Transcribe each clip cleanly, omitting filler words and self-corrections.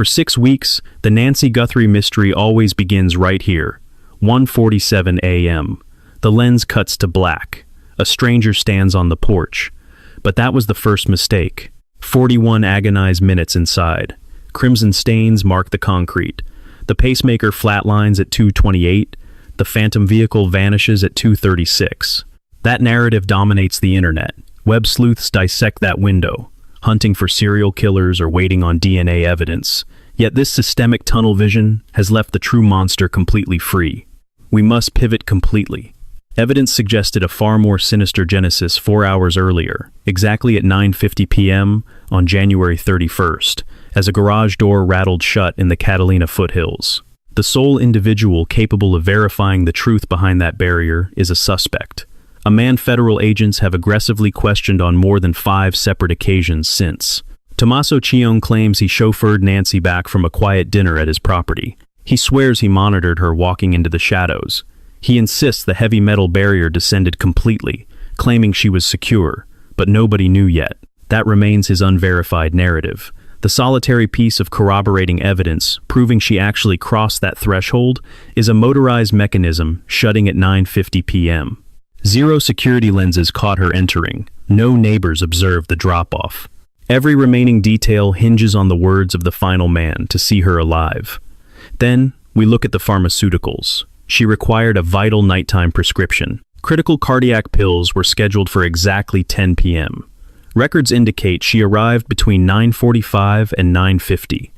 For 6 weeks, the Nancy Guthrie mystery always begins right here. 1:47 a.m. The lens cuts to black. A stranger stands on the porch. But that was the first mistake. 41 agonized minutes inside. Crimson stains mark the concrete. The pacemaker flatlines at 2:28. The phantom vehicle vanishes at 2:36. That narrative dominates the internet. Web sleuths dissect that window, hunting for serial killers or waiting on DNA evidence. Yet this systemic tunnel vision has left the true monster completely free. We must pivot completely. Evidence suggested a far more sinister genesis 4 hours earlier, exactly at 9:50 p.m. on January 31st, as a garage door rattled shut in the Catalina foothills. The sole individual capable of verifying the truth behind that barrier is a suspect, a man federal agents have aggressively questioned on more than 5 separate occasions since. Tommaso Cioni claims he chauffeured Nancy back from a quiet dinner at his property. He swears he monitored her walking into the shadows. He insists the heavy metal barrier descended completely, claiming she was secure, but nobody knew yet. That remains his unverified narrative. The solitary piece of corroborating evidence, proving she actually crossed that threshold, is a motorized mechanism shutting at 9:50 p.m. 0 security lenses caught her entering. No neighbors observed the drop-off. Every remaining detail hinges on the words of the final man to see her alive. Then, we look at the pharmaceuticals. She required a vital nighttime prescription. Critical cardiac pills were scheduled for exactly 10 p.m. Records indicate she arrived between 9:45 and 9:50,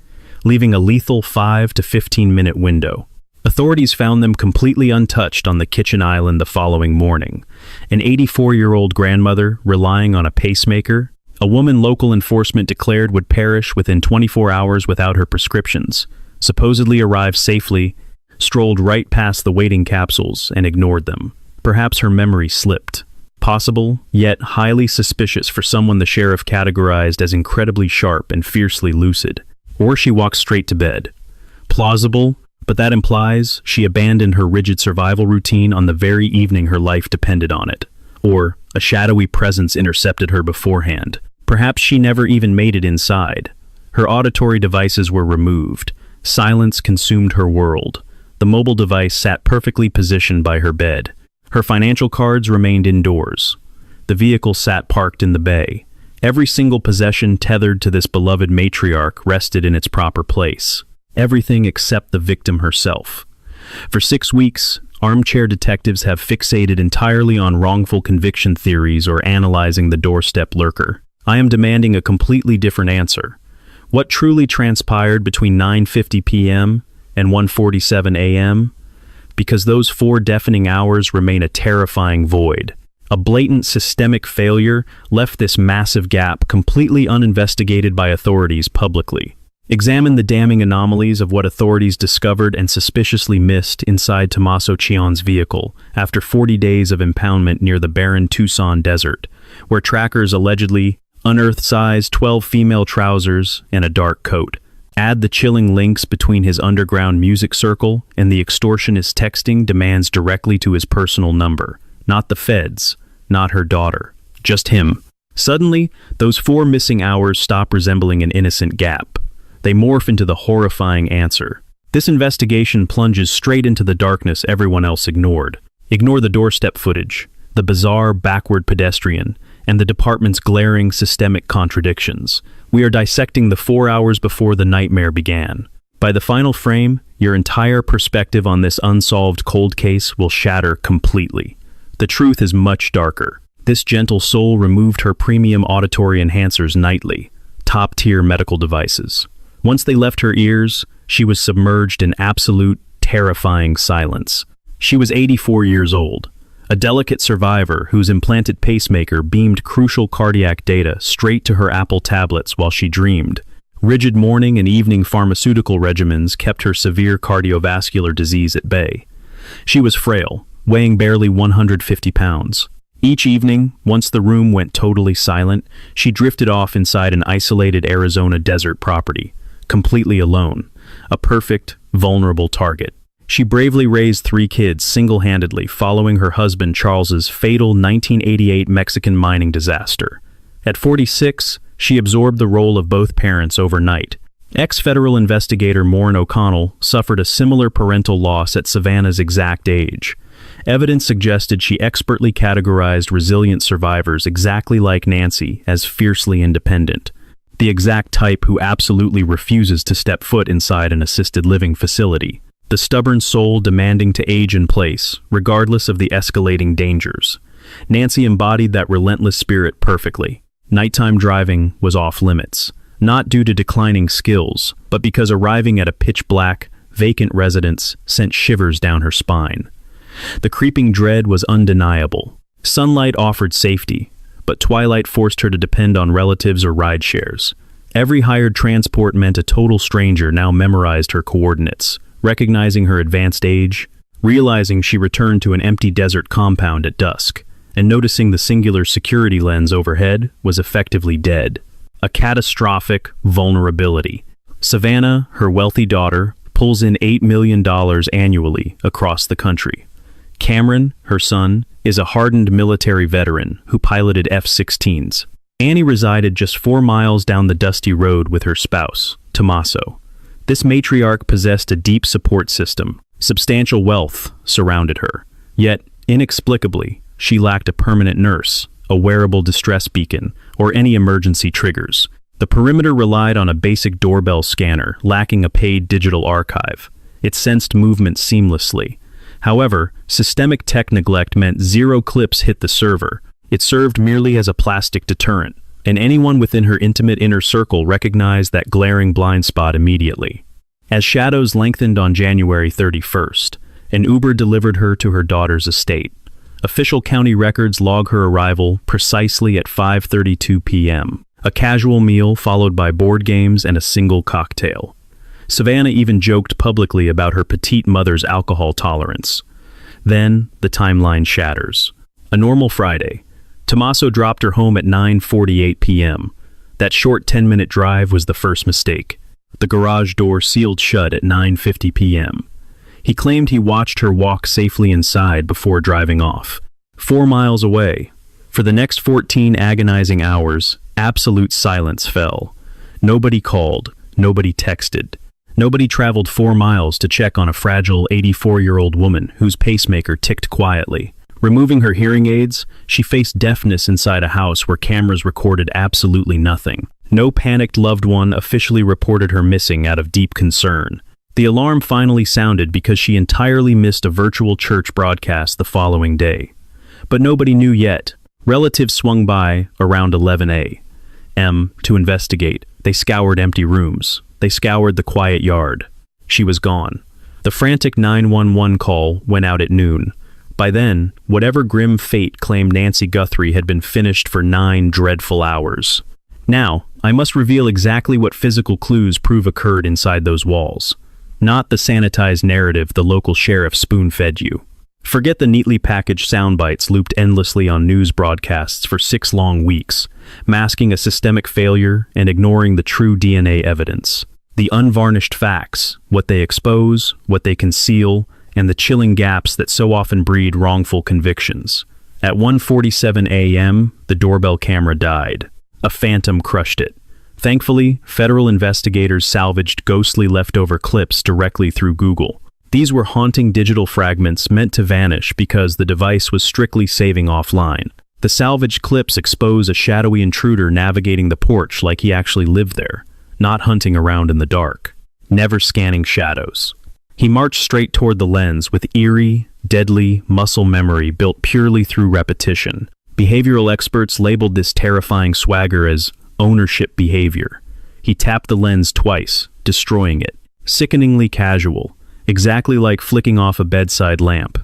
leaving a lethal 5 to 15-minute window. Authorities found them completely untouched on the kitchen island the following morning. An 84-year-old grandmother relying on a pacemaker, a woman local enforcement declared would perish within 24 hours without her prescriptions, supposedly arrived safely, strolled right past the waiting capsules and ignored them. Perhaps her memory slipped. Possible, yet highly suspicious for someone the sheriff categorized as incredibly sharp and fiercely lucid. Or she walked straight to bed. Plausible, but that implies she abandoned her rigid survival routine on the very evening her life depended on it. Or a shadowy presence intercepted her beforehand. Perhaps she never even made it inside. Her auditory devices were removed. Silence consumed her world. The mobile device sat perfectly positioned by her bed. Her financial cards remained indoors. The vehicle sat parked in the bay. Every single possession tethered to this beloved matriarch rested in its proper place. Everything except the victim herself. For 6 weeks, armchair detectives have fixated entirely on wrongful conviction theories or analyzing the doorstep lurker. I am demanding a completely different answer. What truly transpired between 9:50 p.m. and 1:47 a.m.? Because those 4 deafening hours remain a terrifying void. A blatant systemic failure left this massive gap completely uninvestigated by authorities publicly. Examine the damning anomalies of what authorities discovered and suspiciously missed inside Tommaso Cioni's vehicle after 40 days of impoundment near the barren Tucson desert, where trackers allegedly unearthed size 12 female trousers and a dark coat. Add the chilling links between his underground music circle and the extortionist texting demands directly to his personal number. Not the feds, not her daughter, just him. Suddenly, those 4 missing hours stop resembling an innocent gap. They morph into the horrifying answer. This investigation plunges straight into the darkness everyone else ignored. Ignore the doorstep footage, the bizarre backward pedestrian, and the department's glaring systemic contradictions. We are dissecting the 4 hours before the nightmare began. By the final frame, your entire perspective on this unsolved cold case will shatter completely. The truth is much darker. This gentle soul removed her premium auditory enhancers nightly, top-tier medical devices. Once they left her ears, she was submerged in absolute, terrifying silence. She was 84 years old, a delicate survivor whose implanted pacemaker beamed crucial cardiac data straight to her Apple tablets while she dreamed. Rigid morning and evening pharmaceutical regimens kept her severe cardiovascular disease at bay. She was frail, weighing barely 150 pounds. Each evening, once the room went totally silent, she drifted off inside an isolated Arizona desert property, completely alone, a perfect, vulnerable target. She bravely raised 3 kids single-handedly following her husband Charles's fatal 1988 Mexican mining disaster. At 46, she absorbed the role of both parents overnight, Ex-federal investigator Maureen O'Connell suffered a similar parental loss at Savannah's exact age. Evidence suggested she expertly categorized resilient survivors exactly like Nancy as fiercely independent, the exact type who absolutely refuses to step foot inside an assisted living facility, the stubborn soul demanding to age in place, regardless of the escalating dangers. Nancy embodied that relentless spirit perfectly. Nighttime driving was off limits, not due to declining skills, but because arriving at a pitch-black, vacant residence sent shivers down her spine. The creeping dread was undeniable. Sunlight offered safety, but twilight forced her to depend on relatives or ride shares. Every hired transport meant a total stranger now memorized her coordinates, recognizing her advanced age, realizing she returned to an empty desert compound at dusk, and noticing the singular security lens overhead was effectively dead. A catastrophic vulnerability. Savannah, her wealthy daughter, pulls in $8 million annually across the country. Cameron, her son, is a hardened military veteran who piloted F-16s. Annie resided just 4 miles down the dusty road with her spouse, Tommaso. This matriarch possessed a deep support system. Substantial wealth surrounded her. Yet, inexplicably, she lacked a permanent nurse, a wearable distress beacon, or any emergency triggers. The perimeter relied on a basic doorbell scanner, lacking a paid digital archive. It sensed movement seamlessly. However, systemic tech neglect meant 0 clips hit the server. It served merely as a plastic deterrent, and anyone within her intimate inner circle recognized that glaring blind spot immediately. As shadows lengthened on January 31st, an Uber delivered her to her daughter's estate. Official county records log her arrival precisely at 5:32 p.m., a casual meal followed by board games and a single cocktail. Savannah even joked publicly about her petite mother's alcohol tolerance. Then, the timeline shatters. A normal Friday. Tommaso dropped her home at 9:48 p.m. That short 10-minute drive was the first mistake. The garage door sealed shut at 9:50 p.m. He claimed he watched her walk safely inside before driving off. 4 miles away. For the next 14 agonizing hours, absolute silence fell. Nobody called. Nobody texted. Nobody traveled 4 miles to check on a fragile 84-year-old woman whose pacemaker ticked quietly. Removing her hearing aids, she faced deafness inside a house where cameras recorded absolutely nothing. No panicked loved one officially reported her missing out of deep concern. The alarm finally sounded because she entirely missed a virtual church broadcast the following day. But nobody knew yet. Relatives swung by around 11 a.m. to investigate. They scoured empty rooms. They scoured the quiet yard. She was gone. The frantic 911 call went out at noon. By then, whatever grim fate claimed Nancy Guthrie had been finished for 9 dreadful hours. Now, I must reveal exactly what physical clues prove occurred inside those walls. Not the sanitized narrative the local sheriff spoon-fed you. Forget the neatly packaged sound bites looped endlessly on news broadcasts for 6 long weeks, masking a systemic failure and ignoring the true DNA evidence. The unvarnished facts, what they expose, what they conceal, and the chilling gaps that so often breed wrongful convictions. At 1:47 a.m., the doorbell camera died. A phantom crushed it. Thankfully, federal investigators salvaged ghostly leftover clips directly through Google. These were haunting digital fragments meant to vanish because the device was strictly saving offline. The salvaged clips expose a shadowy intruder navigating the porch like he actually lived there, not hunting around in the dark, never scanning shadows. He marched straight toward the lens with eerie, deadly muscle memory built purely through repetition. Behavioral experts labeled this terrifying swagger as ownership behavior. He tapped the lens twice, destroying it. Sickeningly casual, exactly like flicking off a bedside lamp.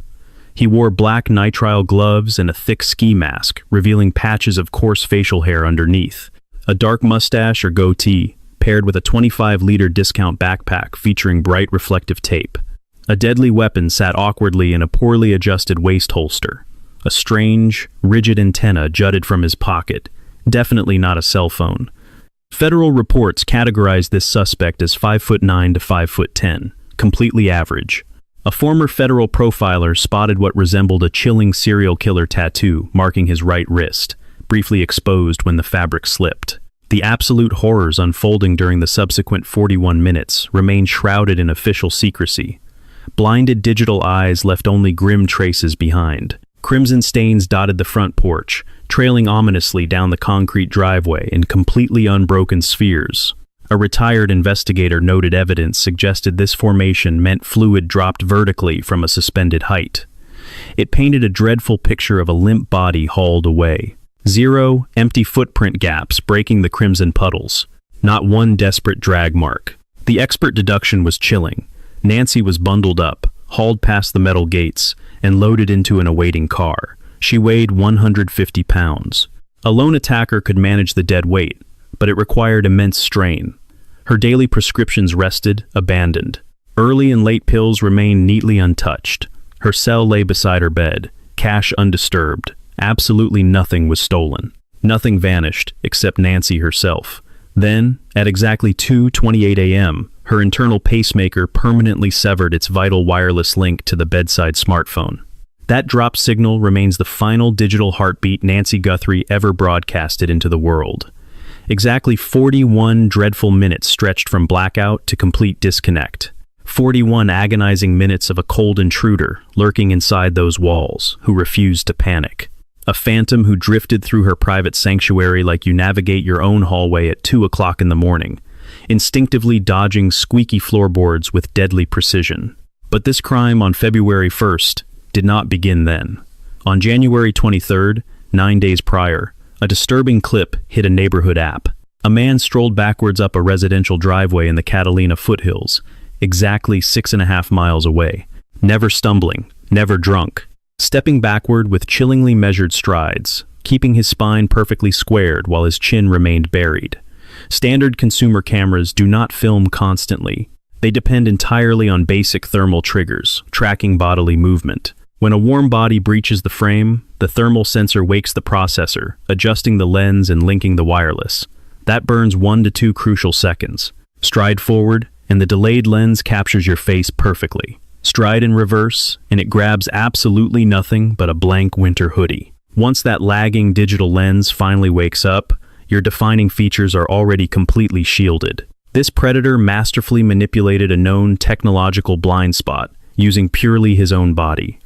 He wore black nitrile gloves and a thick ski mask, revealing patches of coarse facial hair underneath. A dark mustache or goatee, paired with a 25-liter discount backpack featuring bright reflective tape. A deadly weapon sat awkwardly in a poorly adjusted waist holster. A strange, rigid antenna jutted from his pocket, definitely not a cell phone. Federal reports categorized this suspect as 5'9" to 5'10", completely average. A former federal profiler spotted what resembled a chilling serial killer tattoo marking his right wrist, briefly exposed when the fabric slipped. The absolute horrors unfolding during the subsequent 41 minutes remain shrouded in official secrecy. Blinded digital eyes left only grim traces behind. Crimson stains dotted the front porch, trailing ominously down the concrete driveway in completely unbroken spheres. A retired investigator noted evidence suggested this formation meant fluid dropped vertically from a suspended height. It painted a dreadful picture of a limp body hauled away. 0 empty footprint gaps breaking the crimson puddles. Not one desperate drag mark. The expert deduction was chilling. Nancy was bundled up, hauled past the metal gates, and loaded into an awaiting car. She weighed 150 pounds. A lone attacker could manage the dead weight, but it required immense strain. Her daily prescriptions rested, abandoned. Early and late pills remained neatly untouched. Her cell lay beside her bed, cash undisturbed. Absolutely nothing was stolen. Nothing vanished, except Nancy herself. Then, at exactly 2:28 a.m., her internal pacemaker permanently severed its vital wireless link to the bedside smartphone. That drop signal remains the final digital heartbeat Nancy Guthrie ever broadcasted into the world. Exactly 41 dreadful minutes stretched from blackout to complete disconnect. 41 agonizing minutes of a cold intruder lurking inside those walls who refused to panic. A phantom who drifted through her private sanctuary like you navigate your own hallway at 2 o'clock in the morning, instinctively dodging squeaky floorboards with deadly precision. But this crime on February 1st did not begin then. On January 23rd, 9 days prior, a disturbing clip hit a neighborhood app. A man strolled backwards up a residential driveway in the Catalina foothills, exactly 6.5 miles away. Never stumbling, never drunk. Stepping backward with chillingly measured strides, keeping his spine perfectly squared while his chin remained buried. Standard consumer cameras do not film constantly. They depend entirely on basic thermal triggers, tracking bodily movement. When a warm body breaches the frame, the thermal sensor wakes the processor, adjusting the lens and linking the wireless. That burns 1 to 2 crucial seconds. Stride forward, and the delayed lens captures your face perfectly. Stride in reverse, and it grabs absolutely nothing but a blank winter hoodie. Once that lagging digital lens finally wakes up, your defining features are already completely shielded. This predator masterfully manipulated a known technological blind spot, using purely his own body.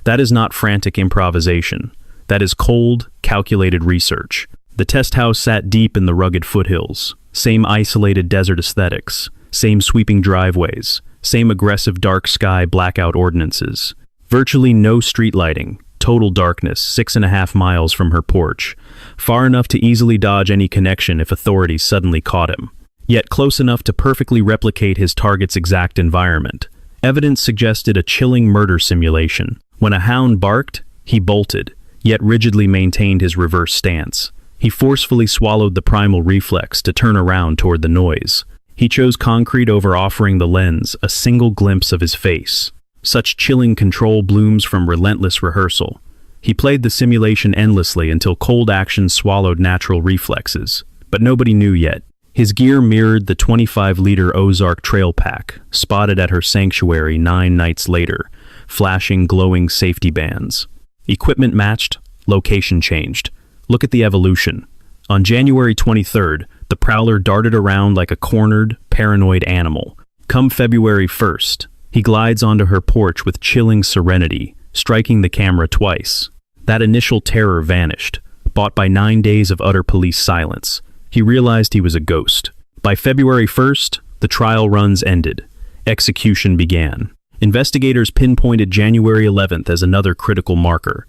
That is not frantic improvisation. That is cold, calculated research. The test house sat deep in the rugged foothills. Same isolated desert aesthetics, same sweeping driveways, same aggressive dark sky blackout ordinances. Virtually no street lighting, total darkness 6.5 miles from her porch, far enough to easily dodge any connection if authorities suddenly caught him, yet close enough to perfectly replicate his target's exact environment. Evidence suggested a chilling murder simulation. When a hound barked, he bolted, yet rigidly maintained his reverse stance. He forcefully swallowed the primal reflex to turn around toward the noise. He chose concrete over offering the lens a single glimpse of his face. Such chilling control blooms from relentless rehearsal. He played the simulation endlessly until cold action swallowed natural reflexes. But nobody knew yet. His gear mirrored the 25-liter Ozark trail pack, spotted at her sanctuary 9 nights later, flashing glowing safety bands. Equipment matched, location changed. Look at the evolution. On January 23rd, the prowler darted around like a cornered, paranoid animal. Come February 1st, he glides onto her porch with chilling serenity, striking the camera twice. That initial terror vanished, bought by 9 days of utter police silence. He realized he was a ghost. By February 1st, the trial runs ended. Execution began. Investigators pinpointed January 11th as another critical marker.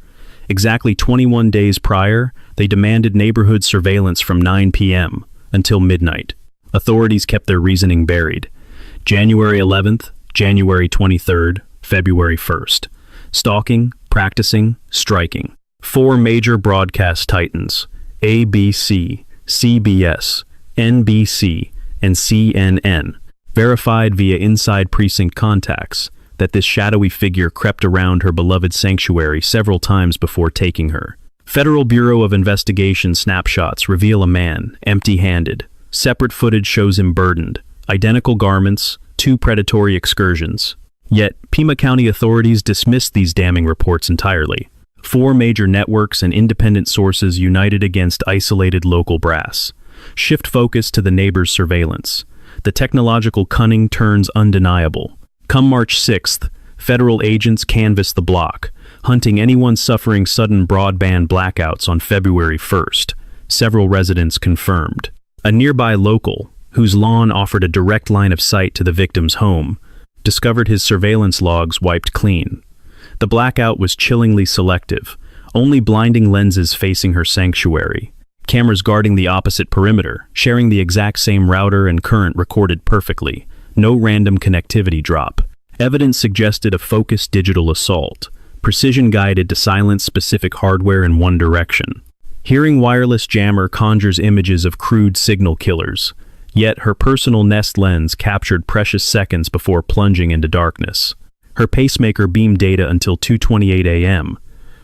Exactly 21 days prior, they demanded neighborhood surveillance from 9 p.m. until midnight. Authorities kept their reasoning buried. January 11th, January 23rd, February 1st. Stalking, practicing, striking. 4 major broadcast titans, ABC, CBS, NBC, and CNN, verified via inside precinct contacts that this shadowy figure crept around her beloved sanctuary several times before taking her. Federal Bureau of Investigation snapshots reveal a man, empty-handed. Separate footage shows him burdened. Identical garments, 2 predatory excursions. Yet, Pima County authorities dismissed these damning reports entirely. 4 major networks and independent sources united against isolated local brass. Shift focus to the neighbor's surveillance. The technological cunning turns undeniable. Come March 6th, federal agents canvass the block, hunting anyone suffering sudden broadband blackouts on February 1st. Several residents confirmed. A nearby local, whose lawn offered a direct line of sight to the victim's home, discovered his surveillance logs wiped clean. The blackout was chillingly selective, only blinding lenses facing her sanctuary. Cameras guarding the opposite perimeter, sharing the exact same router and current recorded perfectly. No random connectivity drop. Evidence suggested a focused digital assault, precision guided to silence specific hardware in one direction. Hearing wireless jammer conjures images of crude signal killers, yet her personal Nest lens captured precious seconds before plunging into darkness. Her pacemaker beamed data until 2:28 a.m.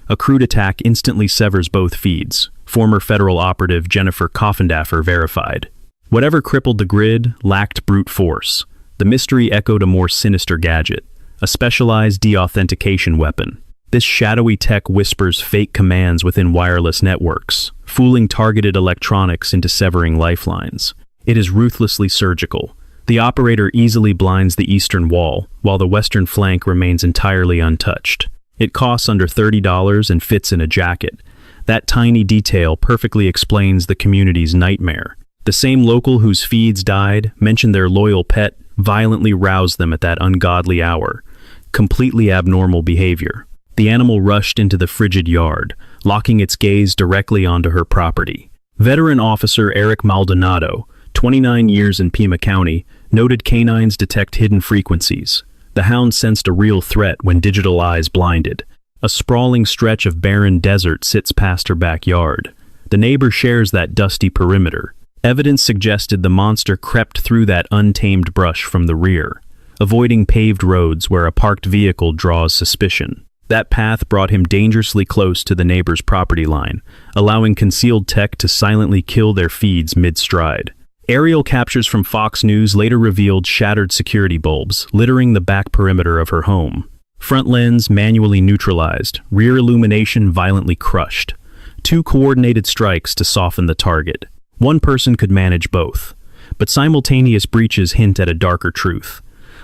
A crude attack instantly severs both feeds, former federal operative Jennifer Coffindaffer verified. Whatever crippled the grid lacked brute force. The mystery echoed a more sinister gadget, a specialized deauthentication weapon. This shadowy tech whispers fake commands within wireless networks, fooling targeted electronics into severing lifelines. It is ruthlessly surgical. The operator easily blinds the eastern wall, while the western flank remains entirely untouched. It costs under $30 and fits in a jacket. That tiny detail perfectly explains the community's nightmare. The same local whose feeds died mentioned their loyal pet violently roused them at that ungodly hour. Completely abnormal behavior. The animal rushed into the frigid yard, locking its gaze directly onto her property. Veteran officer Eric Maldonado, 29 years in Pima County, noted canines detect hidden frequencies. The hound sensed a real threat when digital eyes blinded. A sprawling stretch of barren desert sits past her backyard. The neighbor shares that dusty perimeter. Evidence suggested the monster crept through that untamed brush from the rear, avoiding paved roads where a parked vehicle draws suspicion. That path brought him dangerously close to the neighbor's property line, allowing concealed tech to silently kill their feeds mid-stride. Aerial captures from Fox News later revealed shattered security bulbs littering the back perimeter of her home. Front lens manually neutralized, rear illumination violently crushed. 2 coordinated strikes to soften the target. One person could manage both, but simultaneous breaches hint at a darker truth.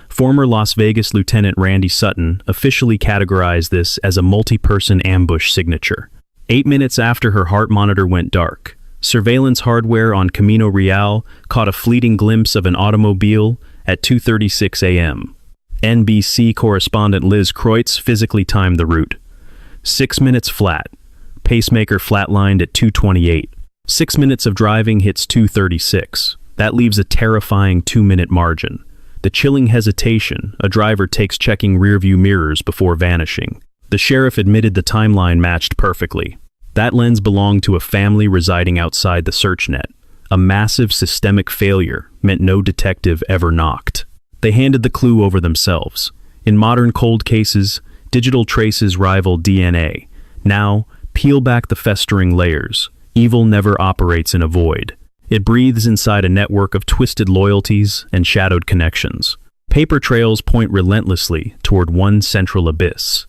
Former Las Vegas Lieutenant Randy Sutton officially categorized this as a multi-person ambush signature. 8 minutes after her heart monitor went dark, surveillance hardware on Camino Real caught a fleeting glimpse of an automobile at 2:36 a.m. NBC correspondent Liz Kreutz physically timed the route. 6 minutes flat. Pacemaker flatlined at 2:28. 6 minutes of driving hits 2:36. That leaves a terrifying 2-minute margin. The chilling hesitation a driver takes checking rearview mirrors before vanishing. The sheriff admitted the timeline matched perfectly. That lens belonged to a family residing outside the search net. A massive systemic failure meant no detective ever knocked. They handed the clue over themselves. In modern cold cases, digital traces rival DNA. Now, peel back the festering layers. Evil never operates in a void. It breathes inside a network of twisted loyalties and shadowed connections. Paper trails point relentlessly toward one central abyss.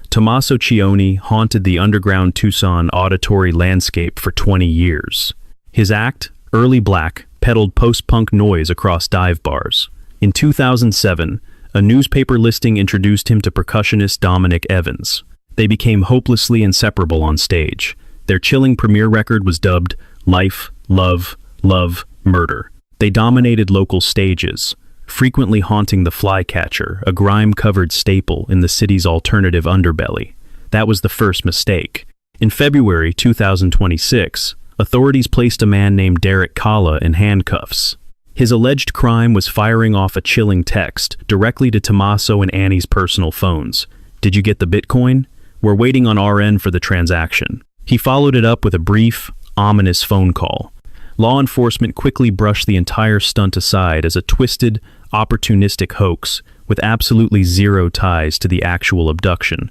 Tommaso Cioni haunted the underground Tucson auditory landscape for 20 years. His act, Early Black, peddled post-punk noise across dive bars. In 2007, a newspaper listing introduced him to percussionist Dominic Evans. They became hopelessly inseparable on stage. Their chilling premiere record was dubbed Life, Love, Love, Murder. They dominated local stages, frequently haunting the Flycatcher, a grime-covered staple in the city's alternative underbelly. That was the first mistake. In February 2026, authorities placed a man named Derek Kalla in handcuffs. His alleged crime was firing off a chilling text directly to Tommaso and Annie's personal phones. "Did you get the Bitcoin? We're waiting on our end for the transaction." He followed it up with a brief, ominous phone call. Law enforcement quickly brushed the entire stunt aside as a twisted, opportunistic hoax with absolutely zero ties to the actual abduction.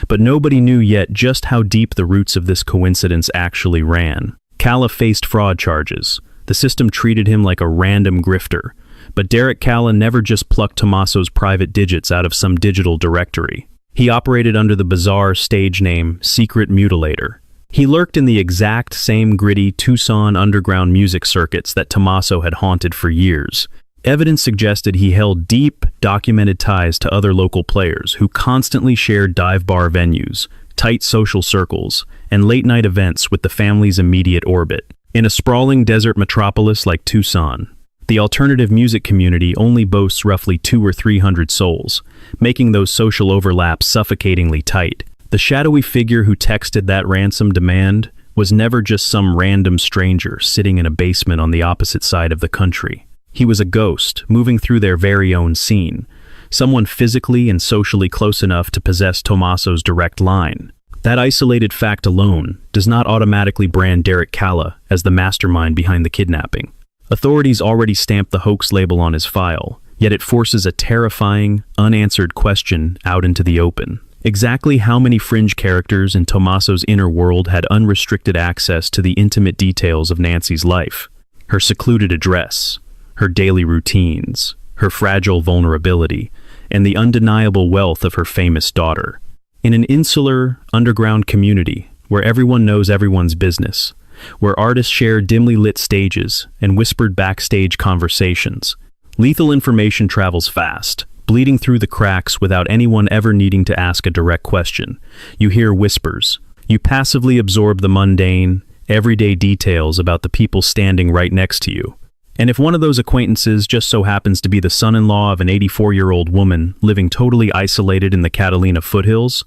But nobody knew yet just how deep the roots of this coincidence actually ran. Kalla faced fraud charges. The system treated him like a random grifter. But Derek Kalla never just plucked Tommaso's private digits out of some digital directory. He operated under the bizarre stage name Secret Mutilator. He lurked in the exact same gritty Tucson underground music circuits that Tommaso had haunted for years. Evidence suggested he held deep, documented ties to other local players who constantly shared dive bar venues, tight social circles, and late-night events with the family's immediate orbit. In a sprawling desert metropolis like Tucson, the alternative music community only boasts roughly 200 or 300 souls, making those social overlaps suffocatingly tight. The shadowy figure who texted that ransom demand was never just some random stranger sitting in a basement on the opposite side of the country. He was a ghost, moving through their very own scene, someone physically and socially close enough to possess Tommaso's direct line. That isolated fact alone does not automatically brand Derek Calla as the mastermind behind the kidnapping. Authorities already stamped the hoax label on his file, yet it forces a terrifying, unanswered question out into the open. Exactly how many fringe characters in Tommaso's inner world had unrestricted access to the intimate details of Nancy's life? Her secluded address, her daily routines, her fragile vulnerability, and the undeniable wealth of her famous daughter. In an insular, underground community where everyone knows everyone's business, where artists share dimly lit stages and whispered backstage conversations, lethal information travels fast, bleeding through the cracks without anyone ever needing to ask a direct question. You hear whispers. You passively absorb the mundane, everyday details about the people standing right next to you. And if one of those acquaintances just so happens to be the son-in-law of an 84-year-old woman living totally isolated in the Catalina foothills,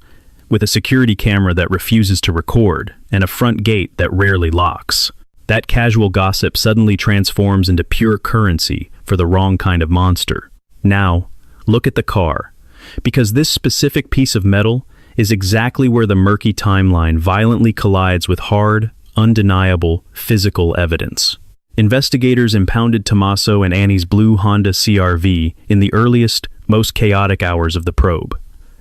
with a security camera that refuses to record and a front gate that rarely locks, that casual gossip suddenly transforms into pure currency for the wrong kind of monster. Now, look at the car, because this specific piece of metal is exactly where the murky timeline violently collides with hard, undeniable, physical evidence. Investigators impounded Tommaso and Annie's blue Honda CR-V in the earliest, most chaotic hours of the probe.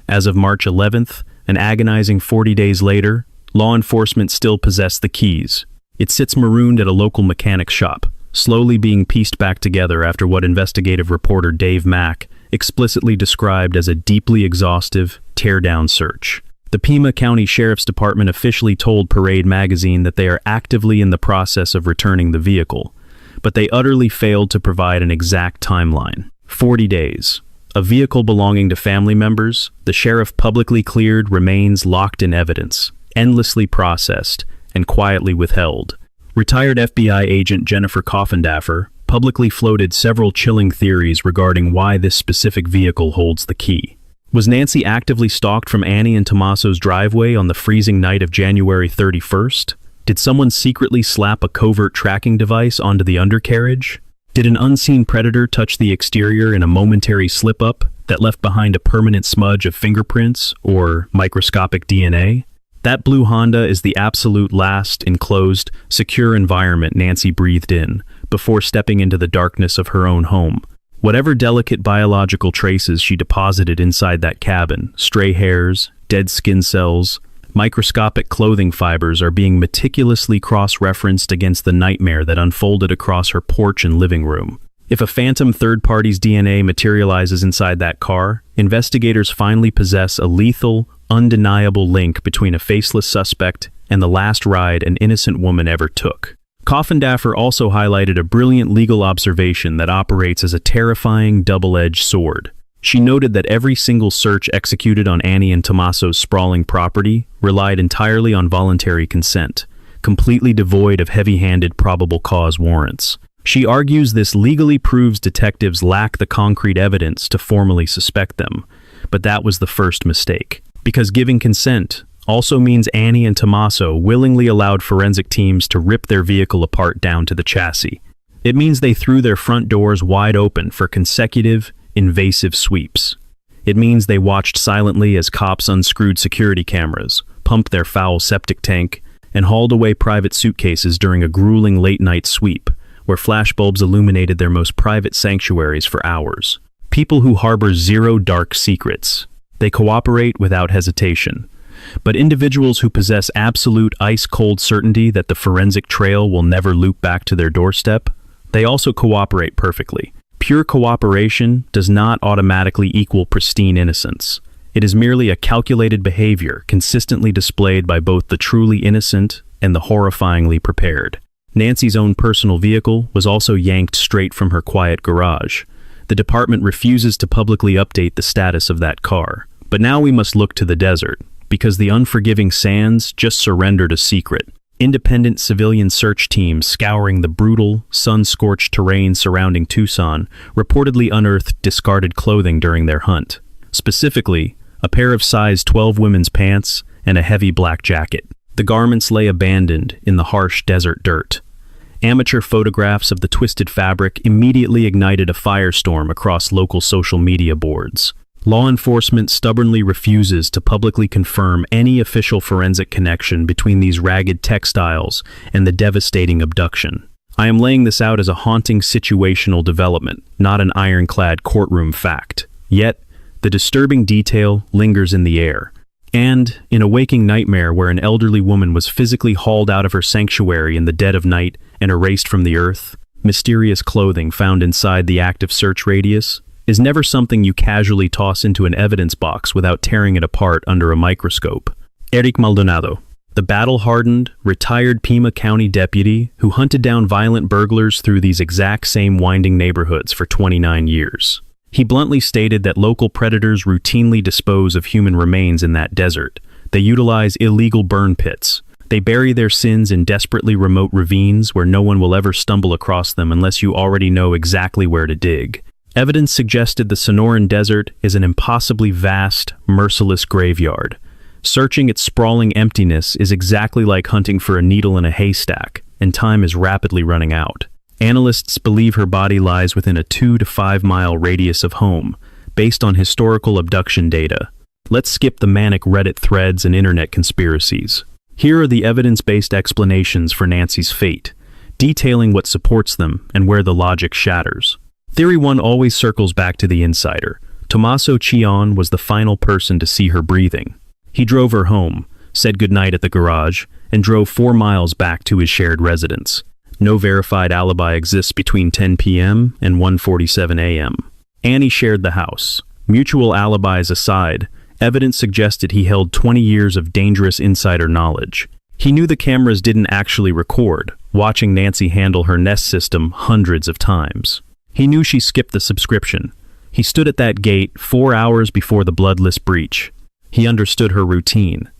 As of March 11th, an agonizing 40 days later, law enforcement still possessed the keys. It sits marooned at a local mechanic shop, slowly being pieced back together after what investigative reporter Dave Mack explicitly described as a deeply exhaustive, tear-down search. The Pima County Sheriff's Department officially told Parade magazine that they are actively in the process of returning the vehicle, but they utterly failed to provide an exact timeline. 40 days. A vehicle belonging to family members, the sheriff publicly cleared, remains locked in evidence, endlessly processed, and quietly withheld. Retired FBI agent Jennifer Coffindaffer publicly floated several chilling theories regarding why this specific vehicle holds the key. Was Nancy actively stalked from Annie and Tommaso's driveway on the freezing night of January 31st? Did someone secretly slap a covert tracking device onto the undercarriage? Did an unseen predator touch the exterior in a momentary slip-up that left behind a permanent smudge of fingerprints or microscopic DNA? That blue Honda is the absolute last enclosed, secure environment Nancy breathed in before stepping into the darkness of her own home. Whatever delicate biological traces she deposited inside that cabin, stray hairs, dead skin cells, microscopic clothing fibers are being meticulously cross-referenced against the nightmare that unfolded across her porch and living room. If a phantom third party's DNA materializes inside that car, investigators finally possess a lethal, undeniable link between a faceless suspect and the last ride an innocent woman ever took. Coffindaffer also highlighted a brilliant legal observation that operates as a terrifying double-edged sword. She noted that every single search executed on Annie and Tommaso's sprawling property relied entirely on voluntary consent, completely devoid of heavy-handed probable cause warrants. She argues this legally proves detectives lack the concrete evidence to formally suspect them, but that was the first mistake. Because giving consent also means Annie and Tommaso willingly allowed forensic teams to rip their vehicle apart down to the chassis. It means they threw their front doors wide open for consecutive, invasive sweeps. It means they watched silently as cops unscrewed security cameras, pumped their foul septic tank, and hauled away private suitcases during a grueling late-night sweep, where flashbulbs illuminated their most private sanctuaries for hours. People who harbor zero dark secrets. They cooperate without hesitation. But individuals who possess absolute ice-cold certainty that the forensic trail will never loop back to their doorstep, they also cooperate perfectly. Pure cooperation does not automatically equal pristine innocence. It is merely a calculated behavior consistently displayed by both the truly innocent and the horrifyingly prepared. Nancy's own personal vehicle was also yanked straight from her quiet garage. The department refuses to publicly update the status of that car. But now we must look to the desert, because the unforgiving sands just surrendered a secret. Independent civilian search teams scouring the brutal, sun-scorched terrain surrounding Tucson reportedly unearthed discarded clothing during their hunt. Specifically, a pair of size 12 women's pants and a heavy black jacket. The garments lay abandoned in the harsh desert dirt. Amateur photographs of the twisted fabric immediately ignited a firestorm across local social media boards. Law enforcement stubbornly refuses to publicly confirm any official forensic connection between these ragged textiles and the devastating abduction. I am laying this out as a haunting situational development, not an ironclad courtroom fact. Yet, the disturbing detail lingers in the air. And, in a waking nightmare where an elderly woman was physically hauled out of her sanctuary in the dead of night and erased from the earth, mysterious clothing found inside the active search radius is never something you casually toss into an evidence box without tearing it apart under a microscope. Eric Maldonado, the battle-hardened, retired Pima County deputy who hunted down violent burglars through these exact same winding neighborhoods for 29 years. He bluntly stated that local predators routinely dispose of human remains in that desert. They utilize illegal burn pits. They bury their sins in desperately remote ravines where no one will ever stumble across them unless you already know exactly where to dig. Evidence suggested the Sonoran Desert is an impossibly vast, merciless graveyard. Searching its sprawling emptiness is exactly like hunting for a needle in a haystack, and time is rapidly running out. Analysts believe her body lies within a 2 to 5 mile radius of home, based on historical abduction data. Let's skip the manic Reddit threads and internet conspiracies. Here are the evidence-based explanations for Nancy's fate, detailing what supports them and where the logic shatters. Theory 1 always circles back to the insider. Tommaso Cioni was the final person to see her breathing. He drove her home, said goodnight at the garage, and drove 4 miles back to his shared residence. No verified alibi exists between 10 p.m. and 1:47 a.m. Annie shared the house. Mutual alibis aside, evidence suggested he held 20 years of dangerous insider knowledge. He knew the cameras didn't actually record, watching Nancy handle her Nest system hundreds of times. He knew she skipped the subscription. He stood at that gate 4 hours before the bloodless breach. He understood her routine.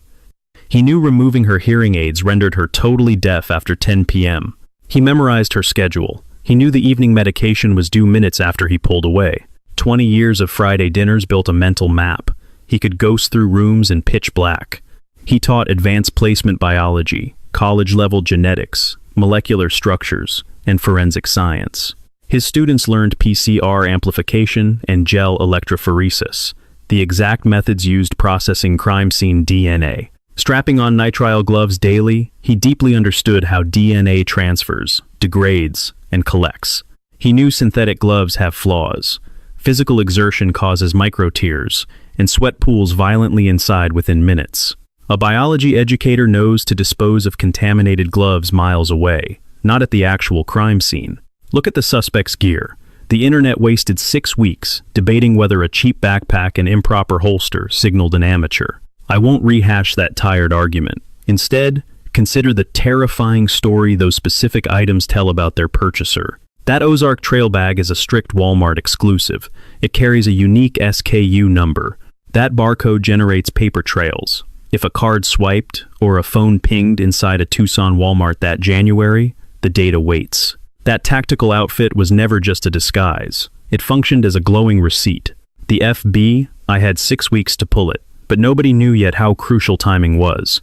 He knew removing her hearing aids rendered her totally deaf after 10 p.m. He memorized her schedule. He knew the evening medication was due minutes after he pulled away. 20 years of Friday dinners built a mental map. He could ghost through rooms in pitch black. He taught advanced placement biology, college-level genetics, molecular structures, and forensic science. His students learned PCR amplification and gel electrophoresis, the exact methods used processing crime scene DNA. Strapping on nitrile gloves daily, he deeply understood how DNA transfers, degrades, and collects. He knew synthetic gloves have flaws. Physical exertion causes microtears, and sweat pools violently inside within minutes. A biology educator knows to dispose of contaminated gloves miles away, not at the actual crime scene. Look at the suspect's gear. The internet wasted 6 weeks debating whether a cheap backpack and improper holster signaled an amateur. I won't rehash that tired argument. Instead, consider the terrifying story those specific items tell about their purchaser. That Ozark trail bag is a strict Walmart exclusive. It carries a unique SKU number. That barcode generates paper trails. If a card swiped or a phone pinged inside a Tucson Walmart that January, the data waits. That tactical outfit was never just a disguise. It functioned as a glowing receipt. The FB, I had 6 weeks to pull it, but nobody knew yet how crucial timing was.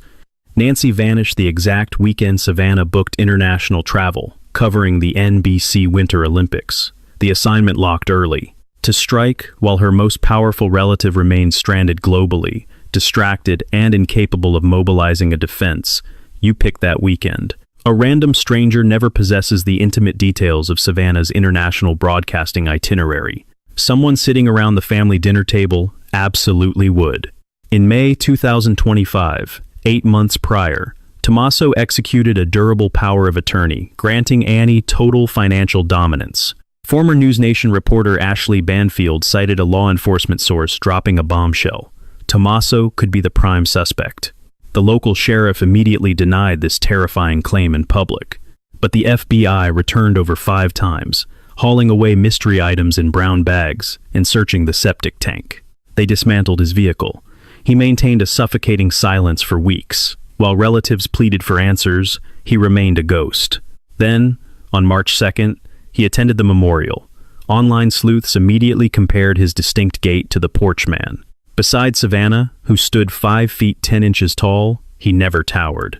Nancy vanished the exact weekend Savannah booked international travel, covering the NBC Winter Olympics. The assignment locked early. To strike while her most powerful relative remained stranded globally, distracted and incapable of mobilizing a defense, you picked that weekend. A random stranger never possesses the intimate details of Savannah's international broadcasting itinerary. Someone sitting around the family dinner table absolutely would. In May 2025, 8 months prior, Tommaso executed a durable power of attorney, granting Annie total financial dominance. Former NewsNation reporter Ashley Banfield cited a law enforcement source dropping a bombshell. Tommaso could be the prime suspect. The local sheriff immediately denied this terrifying claim in public, but the FBI returned over 5 times, hauling away mystery items in brown bags and searching the septic tank. They dismantled his vehicle. He maintained a suffocating silence for weeks. While relatives pleaded for answers, he remained a ghost. Then, on March 2nd, he attended the memorial. Online sleuths immediately compared his distinct gait to the porch man. Beside Savannah, who stood 5 feet 10 inches tall, he never towered.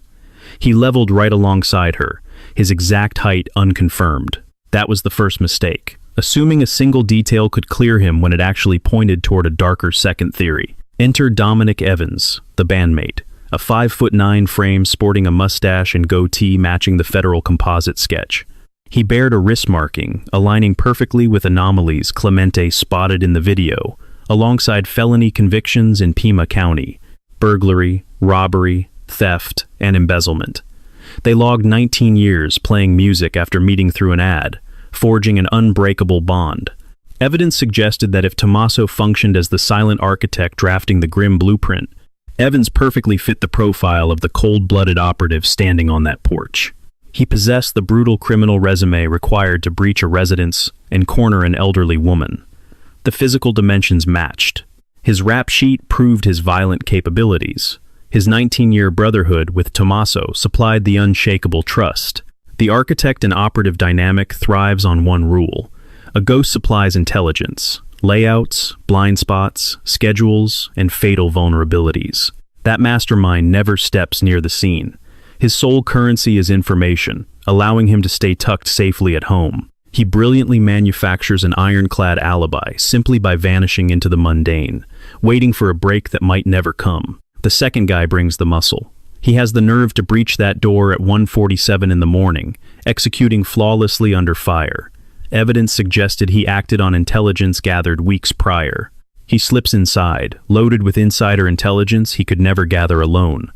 He leveled right alongside her, his exact height unconfirmed. That was the first mistake, assuming a single detail could clear him when it actually pointed toward a darker second theory. Enter Dominic Evans, the bandmate, a 5'9" frame sporting a mustache and goatee matching the federal composite sketch. He bared a wrist marking, aligning perfectly with anomalies Clemente spotted in the video, alongside felony convictions in Pima County: burglary, robbery, theft, and embezzlement. They logged 19 years playing music after meeting through an ad, forging an unbreakable bond. Evidence suggested that if Tommaso functioned as the silent architect drafting the grim blueprint, Evans perfectly fit the profile of the cold-blooded operative standing on that porch. He possessed the brutal criminal resume required to breach a residence and corner an elderly woman. The physical dimensions matched. His rap sheet proved his violent capabilities. His 19-year brotherhood with Tommaso supplied the unshakable trust. The architect and operative dynamic thrives on one rule: a ghost supplies intelligence, layouts, blind spots, schedules, and fatal vulnerabilities. That mastermind never steps near the scene. His sole currency is information, allowing him to stay tucked safely at home. He brilliantly manufactures an ironclad alibi simply by vanishing into the mundane, waiting for a break that might never come. The second guy brings the muscle. He has the nerve to breach that door at 1:47 in the morning, executing flawlessly under fire. Evidence suggested he acted on intelligence gathered weeks prior. He slips inside, loaded with insider intelligence he could never gather alone.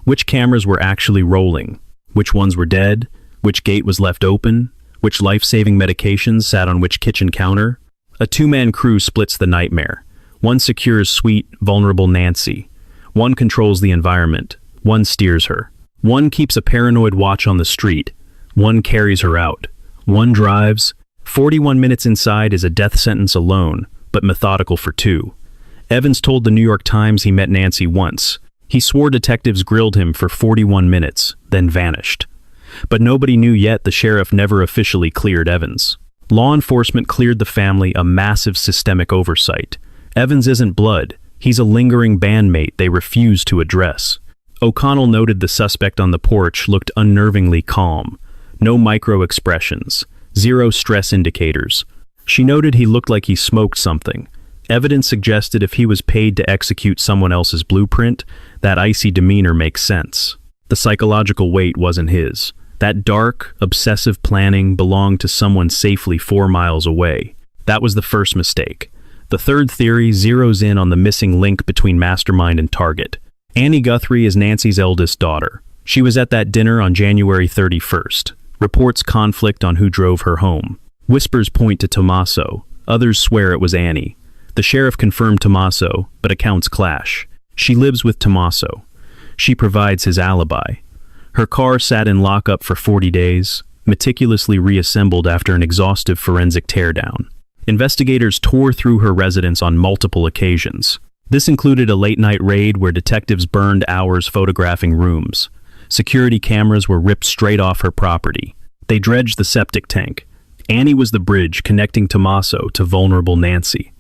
Which cameras were actually rolling? Which ones were dead? Which gate was left open? Which life-saving medications sat on which kitchen counter? A 2-man crew splits the nightmare. One secures sweet, vulnerable Nancy. One controls the environment. One steers her. One keeps a paranoid watch on the street. One carries her out. One drives. 41 minutes inside is a death sentence alone, but methodical for 2. Evans told the New York Times he met Nancy once. He swore detectives grilled him for 41 minutes, then vanished. But nobody knew yet the sheriff never officially cleared Evans. Law enforcement cleared the family a massive systemic oversight. Evans isn't blood. He's a lingering bandmate they refuse to address. O'Connell noted the suspect on the porch looked unnervingly calm. No micro-expressions. 0 stress indicators. She noted he looked like he smoked something. Evidence suggested if he was paid to execute someone else's blueprint, that icy demeanor makes sense. The psychological weight wasn't his. That dark, obsessive planning belonged to someone safely 4 miles away. That was the first mistake. The third theory zeroes in on the missing link between mastermind and target. Annie Guthrie is Nancy's eldest daughter. She was at that dinner on January 31st. Reports conflict on who drove her home. Whispers point to Tommaso. Others swear it was Annie. The sheriff confirmed Tommaso, but accounts clash. She lives with Tommaso. She provides his alibi. Her car sat in lockup for 40 days, meticulously reassembled after an exhaustive forensic teardown. Investigators tore through her residence on multiple occasions. This included a late-night raid where detectives burned hours photographing rooms. Security cameras were ripped straight off her property. They dredged the septic tank. Annie was the bridge connecting Tommaso to vulnerable Nancy.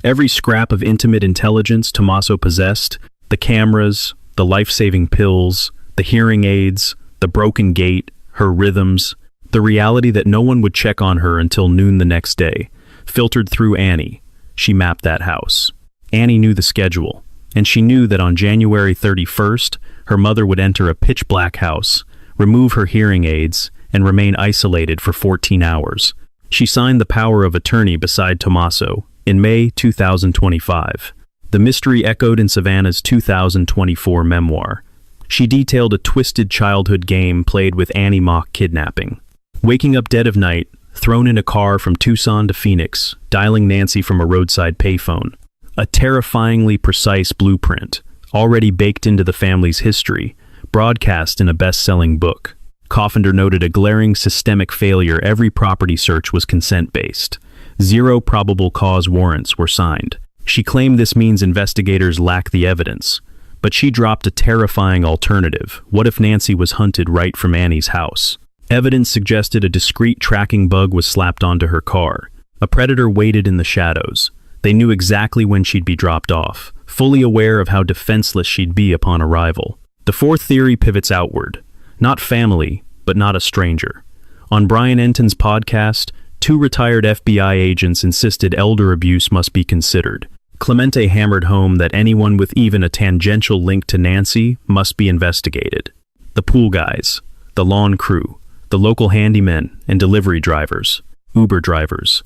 Every scrap of intimate intelligence Tommaso possessed, the cameras, the life-saving pills, the hearing aids, the broken gate, her rhythms, the reality that no one would check on her until noon the next day, filtered through Annie. She mapped that house. Annie knew the schedule, and she knew that on January 31st, her mother would enter a pitch-black house, remove her hearing aids, and remain isolated for 14 hours. She signed the power of attorney beside Tommaso in May 2025. The mystery echoed in Savannah's 2024 memoir. She detailed a twisted childhood game played with Annie mock kidnapping. Waking up dead of night, thrown in a car from Tucson to Phoenix, dialing Nancy from a roadside payphone. A terrifyingly precise blueprint, already baked into the family's history, broadcast in a best-selling book. Coffender noted a glaring systemic failure. Every property search was consent-based. 0 probable cause warrants were signed. She claimed this means investigators lack the evidence. But she dropped a terrifying alternative. What if Nancy was hunted right from Annie's house? Evidence suggested a discreet tracking bug was slapped onto her car. A predator waited in the shadows. They knew exactly when she'd be dropped off, fully aware of how defenseless she'd be upon arrival. The fourth theory pivots outward. Not family, but not a stranger. On Brian Enton's podcast, 2 retired FBI agents insisted elder abuse must be considered. Clemente hammered home that anyone with even a tangential link to Nancy must be investigated. The pool guys, the lawn crew, the local handymen and delivery drivers, Uber drivers,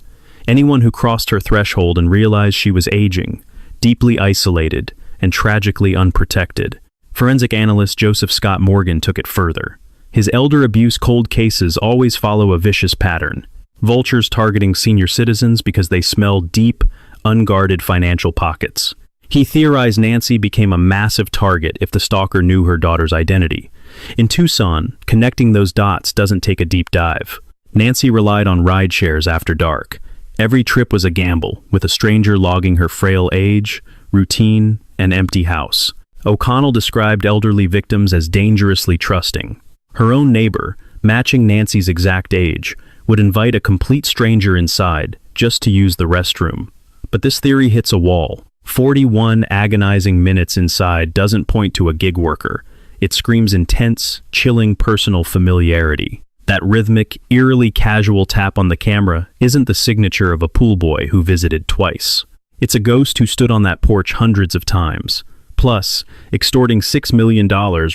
anyone who crossed her threshold and realized she was aging, deeply isolated, and tragically unprotected. Forensic analyst Joseph Scott Morgan took it further. His elder abuse cold cases always follow a vicious pattern. Vultures targeting senior citizens because they smell deep, unguarded financial pockets. He theorized Nancy became a massive target if the stalker knew her daughter's identity. In Tucson, connecting those dots doesn't take a deep dive. Nancy relied on ride shares after dark. Every trip was a gamble, with a stranger logging her frail age, routine, and empty house. O'Connell described elderly victims as dangerously trusting. Her own neighbor, matching Nancy's exact age, would invite a complete stranger inside just to use the restroom. But this theory hits a wall. 41 agonizing minutes inside doesn't point to a gig worker. It screams intense, chilling personal familiarity. That rhythmic, eerily casual tap on the camera isn't the signature of a pool boy who visited twice. It's a ghost who stood on that porch hundreds of times. Plus, extorting $6 million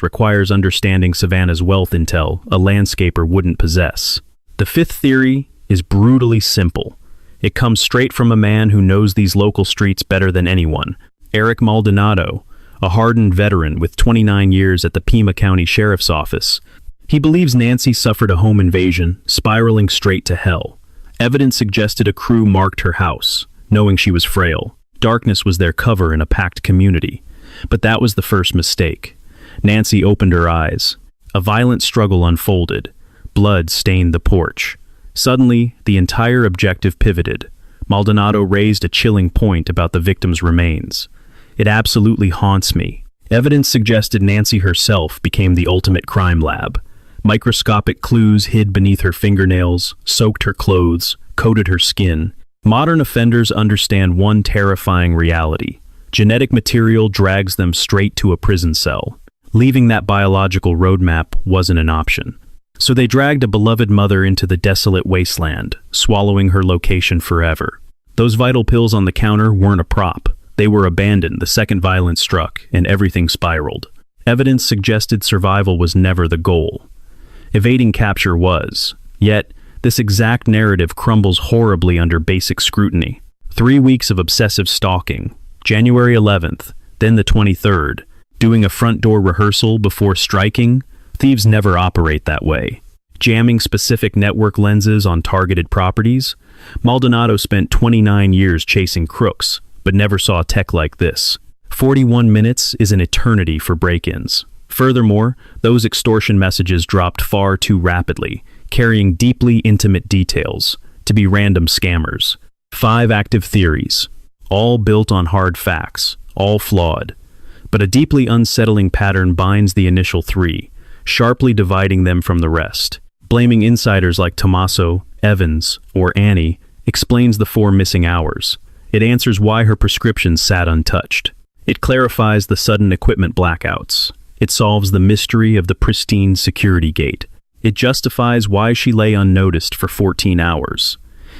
requires understanding Savannah's wealth intel a landscaper wouldn't possess. The fifth theory is brutally simple. It comes straight from a man who knows these local streets better than anyone, Eric Maldonado, a hardened veteran with 29 years at the Pima County Sheriff's Office. He believes Nancy suffered a home invasion, spiraling straight to hell. Evidence suggested a crew marked her house, knowing she was frail. Darkness was their cover in a packed community. But that was the first mistake. Nancy opened her eyes. A violent struggle unfolded. Blood stained the porch. Suddenly, the entire objective pivoted. Maldonado raised a chilling point about the victim's remains. It absolutely haunts me. Evidence suggested Nancy herself became the ultimate crime lab. Microscopic clues hid beneath her fingernails, soaked her clothes, coated her skin. Modern offenders understand one terrifying reality. Genetic material drags them straight to a prison cell. Leaving that biological roadmap wasn't an option. So they dragged a beloved mother into the desolate wasteland, swallowing her location forever. Those vital pills on the counter weren't a prop. They were abandoned the second violence struck, and everything spiraled. Evidence suggested survival was never the goal. Evading capture was. Yet, this exact narrative crumbles horribly under basic scrutiny. 3 weeks of obsessive stalking, January 11th, then the 23rd, doing a front door rehearsal before striking. Thieves never operate that way. Jamming specific network lenses on targeted properties. Maldonado spent 29 years chasing crooks, but never saw tech like this. 41 minutes is an eternity for break-ins. Furthermore, those extortion messages dropped far too rapidly, carrying deeply intimate details, to be random scammers. 5 active theories, all built on hard facts, all flawed. But a deeply unsettling pattern binds the initial 3, sharply dividing them from the rest. Blaming insiders like Tommaso, Evans, or Annie explains the 4 missing hours. It answers why her prescriptions sat untouched. It clarifies the sudden equipment blackouts. It solves the mystery of the pristine security gate. It justifies why she lay unnoticed for 14 hours.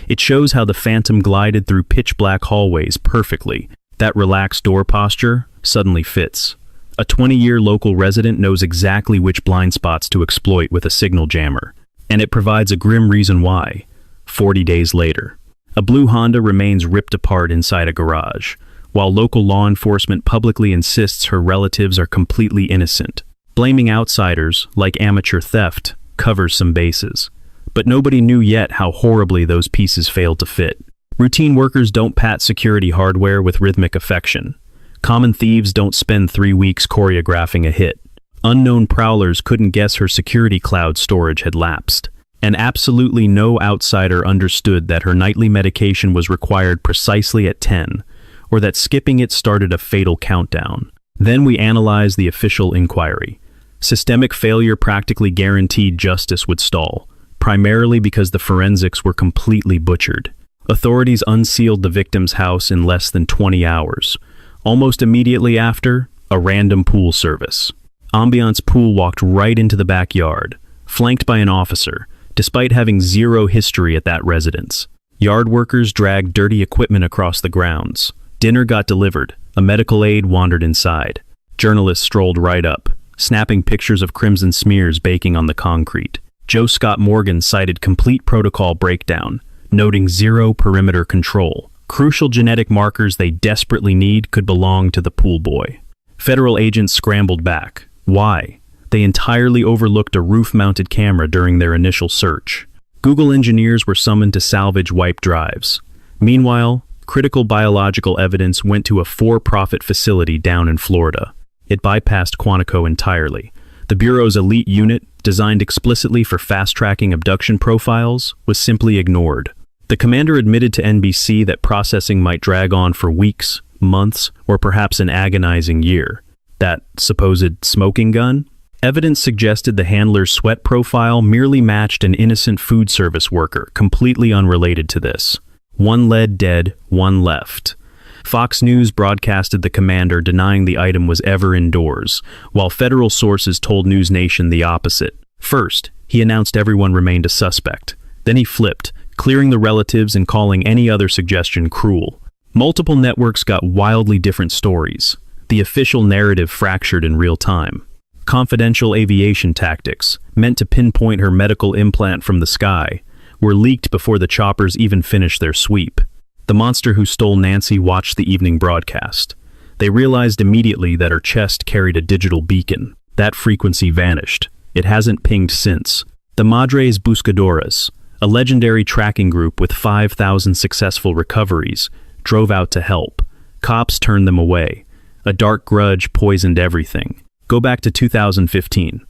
It shows how the phantom glided through pitch-black hallways perfectly. That relaxed door posture suddenly fits. A 20-year local resident knows exactly which blind spots to exploit with a signal jammer. And it provides a grim reason why. 40 days later, a blue Honda remains ripped apart inside a garage, while local law enforcement publicly insists her relatives are completely innocent. Blaming outsiders, like amateur theft, covers some bases. But nobody knew yet how horribly those pieces failed to fit. Routine workers don't pat security hardware with rhythmic affection. Common thieves don't spend 3 weeks choreographing a hit. Unknown prowlers couldn't guess her security cloud storage had lapsed. And absolutely no outsider understood that her nightly medication was required precisely at 10, or that skipping it started a fatal countdown. Then we analyzed the official inquiry. Systemic failure practically guaranteed justice would stall, primarily because the forensics were completely butchered. Authorities unsealed the victim's house in less than 20 hours. Almost immediately after, a random pool service. Ambiance Pool walked right into the backyard, flanked by an officer, despite having zero history at that residence. Yard workers dragged dirty equipment across the grounds. Dinner got delivered. A medical aide wandered inside. Journalists strolled right up, snapping pictures of crimson smears baking on the concrete. Joe Scott Morgan cited complete protocol breakdown, noting zero perimeter control. Crucial genetic markers they desperately need could belong to the pool boy. Federal agents scrambled back. Why? They entirely overlooked a roof-mounted camera during their initial search. Google engineers were summoned to salvage wipe drives. Meanwhile, critical biological evidence went to a for-profit facility down in Florida. It bypassed Quantico entirely. The Bureau's elite unit, designed explicitly for fast-tracking abduction profiles, was simply ignored. The commander admitted to NBC that processing might drag on for weeks, months, or perhaps an agonizing year. That supposed smoking gun? Evidence suggested the handler's sweat profile merely matched an innocent food service worker, completely unrelated to this. One lead dead, one left. Fox News broadcasted the commander denying the item was ever indoors, while federal sources told News Nation the opposite. First, he announced everyone remained a suspect. Then he flipped, clearing the relatives and calling any other suggestion cruel. Multiple networks got wildly different stories. The official narrative fractured in real time. Confidential aviation tactics, meant to pinpoint her medical implant from the sky, were leaked before the choppers even finished their sweep. The monster who stole Nancy watched the evening broadcast. They realized immediately that her chest carried a digital beacon. That frequency vanished. It hasn't pinged since. The Madres Buscadoras, a legendary tracking group with 5,000 successful recoveries, drove out to help. Cops turned them away. A dark grudge poisoned everything. Go back to 2015.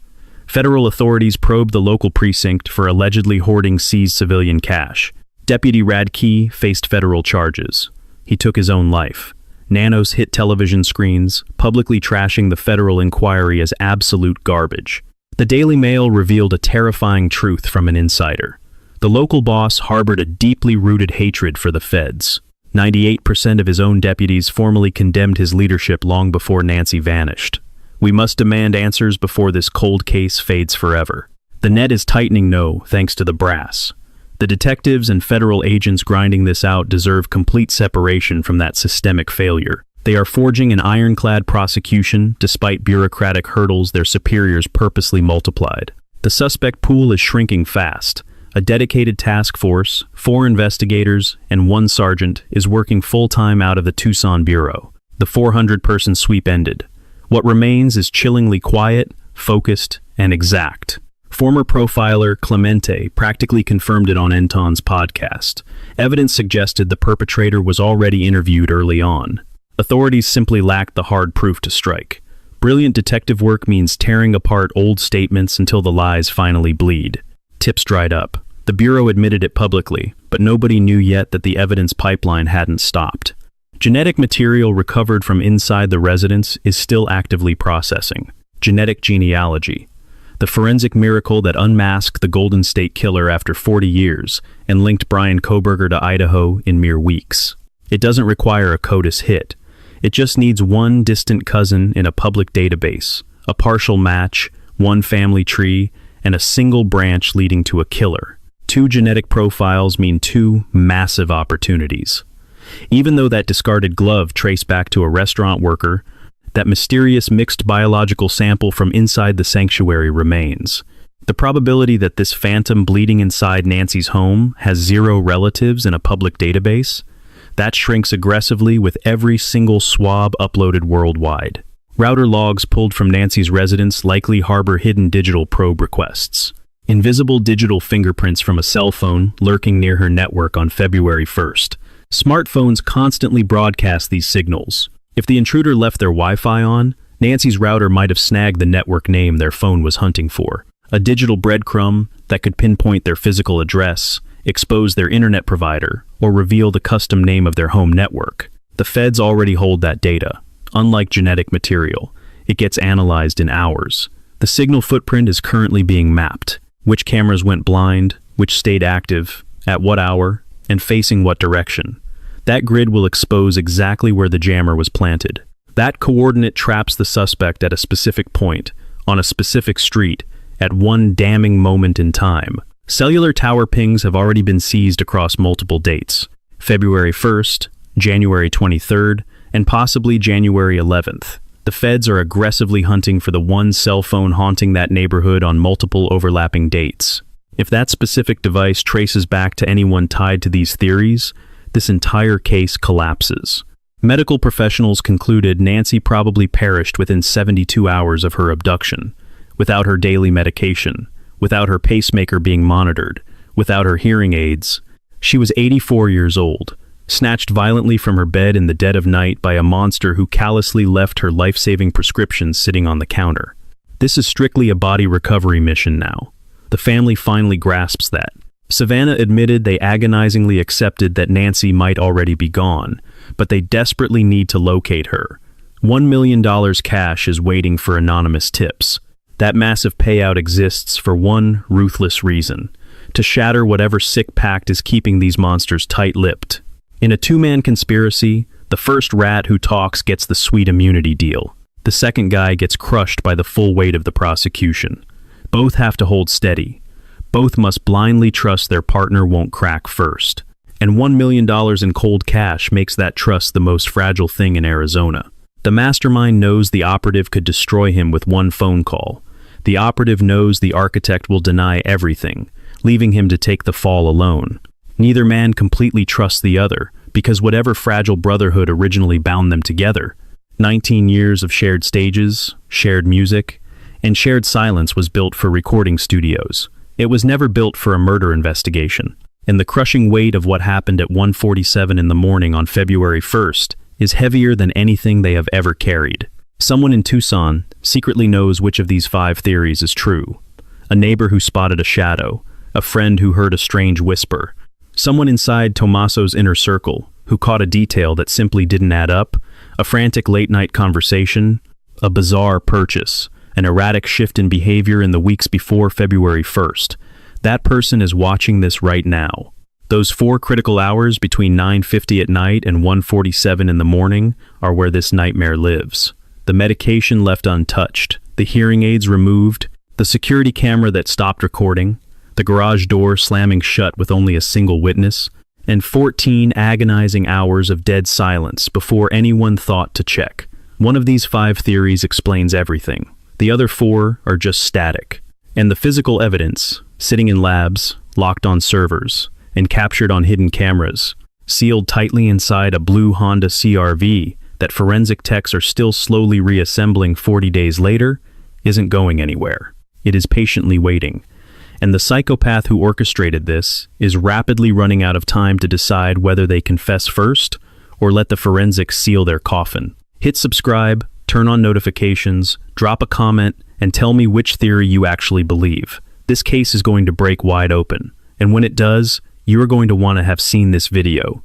Federal authorities probed the local precinct for allegedly hoarding seized civilian cash. Deputy Radke faced federal charges. He took his own life. Nanos hit television screens, publicly trashing the federal inquiry as absolute garbage. The Daily Mail revealed a terrifying truth from an insider. The local boss harbored a deeply rooted hatred for the feds. 98% of his own deputies formally condemned his leadership long before Nancy vanished. We must demand answers before this cold case fades forever. The net is tightening thanks to the brass. The detectives and federal agents grinding this out deserve complete separation from that systemic failure. They are forging an ironclad prosecution despite bureaucratic hurdles their superiors purposely multiplied. The suspect pool is shrinking fast. A dedicated task force, 4 investigators, and 1 sergeant is working full-time out of the Tucson Bureau. The 400-person sweep ended. What remains is chillingly quiet, focused, and exact. Former profiler Clemente practically confirmed it on Enton's podcast. Evidence suggested the perpetrator was already interviewed early on. Authorities simply lacked the hard proof to strike. Brilliant detective work means tearing apart old statements until the lies finally bleed. Tips dried up. The Bureau admitted it publicly, but nobody knew yet that the evidence pipeline hadn't stopped. Genetic material recovered from inside the residence is still actively processing. Genetic genealogy. The forensic miracle that unmasked the Golden State Killer after 40 years and linked Brian Kohberger to Idaho in mere weeks. It doesn't require a CODIS hit. It just needs one distant cousin in a public database, a partial match, one family tree, and a single branch leading to a killer. 2 genetic profiles mean 2 massive opportunities. Even though that discarded glove traced back to a restaurant worker, that mysterious mixed biological sample from inside the sanctuary remains. The probability that this phantom bleeding inside Nancy's home has 0 relatives in a public database, that shrinks aggressively with every single swab uploaded worldwide. Router logs pulled from Nancy's residence likely harbor hidden digital probe requests. Invisible digital fingerprints from a cell phone lurking near her network on February 1st. Smartphones constantly broadcast these signals. If the intruder left their Wi-Fi on, Nancy's router might have snagged the network name their phone was hunting for. A digital breadcrumb that could pinpoint their physical address, expose their internet provider, or reveal the custom name of their home network. The feds already hold that data. Unlike genetic material, it gets analyzed in hours. The signal footprint is currently being mapped. Which cameras went blind, which stayed active, at what hour, and facing what direction. That grid will expose exactly where the jammer was planted. That coordinate traps the suspect at a specific point, on a specific street, at one damning moment in time. Cellular tower pings have already been seized across multiple dates: February 1st, January 23rd, and possibly January 11th. The feds are aggressively hunting for the one cell phone haunting that neighborhood on multiple overlapping dates. If that specific device traces back to anyone tied to these theories, this entire case collapses. Medical professionals concluded Nancy probably perished within 72 hours of her abduction, without her daily medication, without her pacemaker being monitored, without her hearing aids. She was 84 years old, snatched violently from her bed in the dead of night by a monster who callously left her life-saving prescriptions sitting on the counter. This is strictly a body recovery mission now. The family finally grasps that. Savannah admitted they agonizingly accepted that Nancy might already be gone, but they desperately need to locate her. $1 million cash is waiting for anonymous tips. That massive payout exists for one ruthless reason: to shatter whatever sick pact is keeping these monsters tight-lipped. In a two-man conspiracy, the first rat who talks gets the sweet immunity deal. The second guy gets crushed by the full weight of the prosecution. Both have to hold steady. Both must blindly trust their partner won't crack first. And $1 million in cold cash makes that trust the most fragile thing in Arizona. The mastermind knows the operative could destroy him with one phone call. The operative knows the architect will deny everything, leaving him to take the fall alone. Neither man completely trusts the other, because whatever fragile brotherhood originally bound them together, 19 years of shared stages, shared music, and shared silence was built for recording studios. It was never built for a murder investigation. And the crushing weight of what happened at 1:47 in the morning on February 1st is heavier than anything they have ever carried. Someone in Tucson secretly knows which of these 5 theories is true. A neighbor who spotted a shadow, a friend who heard a strange whisper, someone inside Tommaso's inner circle who caught a detail that simply didn't add up, a frantic late-night conversation, a bizarre purchase, an erratic shift in behavior in the weeks before February 1st. That person is watching this right now. Those 4 critical hours between 9:50 at night and 1:47 in the morning are where this nightmare lives. The medication left untouched, the hearing aids removed, the security camera that stopped recording, the garage door slamming shut with only a single witness, and 14 agonizing hours of dead silence before anyone thought to check. One of these 5 theories explains everything. The other 4 are just static. And the physical evidence, sitting in labs, locked on servers, and captured on hidden cameras, sealed tightly inside a blue Honda CR-V that forensic techs are still slowly reassembling 40 days later, isn't going anywhere. It is patiently waiting. And the psychopath who orchestrated this is rapidly running out of time to decide whether they confess first or let the forensics seal their coffin. Hit subscribe, turn on notifications, drop a comment, and tell me which theory you actually believe. This case is going to break wide open, and when it does, you are going to want to have seen this video.